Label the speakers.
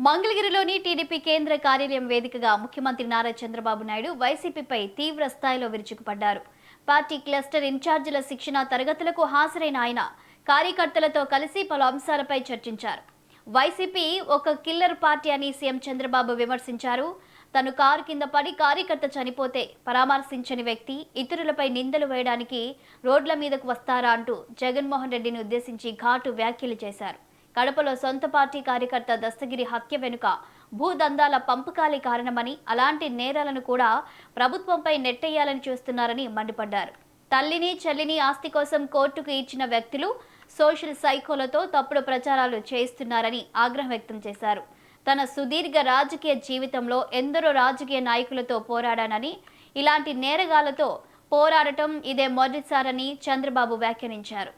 Speaker 1: మంగళగిరిలోని టీడీపీ కేంద్ర కార్యాలయం వేదికగా ముఖ్యమంత్రి నారా చంద్రబాబు నాయుడు వైసీపీపై తీవ్ర స్థాయిలో విరుచుకుపడ్డారు. పార్టీ క్లస్టర్ ఇన్ఛార్జీల శిక్షణ తరగతులకు హాజరైన ఆయన కార్యకర్తలతో కలిసి పలు అంశాలపై చర్చించారు. వైసీపీ ఒక కిల్లర్ పార్టీ అని సీఎం చంద్రబాబు విమర్శించారు. తను కారు కింద పడి కార్యకర్త చనిపోతే పరామర్శించని వ్యక్తి ఇతరులపై నిందలు వేయడానికి రోడ్ల మీదకు వస్తారా అంటూ జగన్మోహన్ రెడ్డిని ఉద్దేశించి ఘాటు వ్యాఖ్యలు చేశారు. కడపలో సొంత పార్టీ కార్యకర్త దస్తగిరి హత్య వెనుక భూదందాల పంపకాలే కారణమని, అలాంటి నేరాలను కూడా ప్రభుత్వంపై నెట్టేయాలని చూస్తున్నారని మండిపడ్డారు. తల్లిని చెల్లిని ఆస్తి కోసం కోర్టుకు ఇచ్చిన వ్యక్తులు సోషల్ సైకోలతో తప్పుడు ప్రచారాలు చేయిస్తున్నారని ఆగ్రహం వ్యక్తం చేశారు. తన సుదీర్ఘ రాజకీయ జీవితంలో ఎందరో రాజకీయ నాయకులతో పోరాడానని, ఇలాంటి నేరగాళ్లతో పోరాడటం ఇదే మొదటిసారని చంద్రబాబు వ్యాఖ్యానించారు.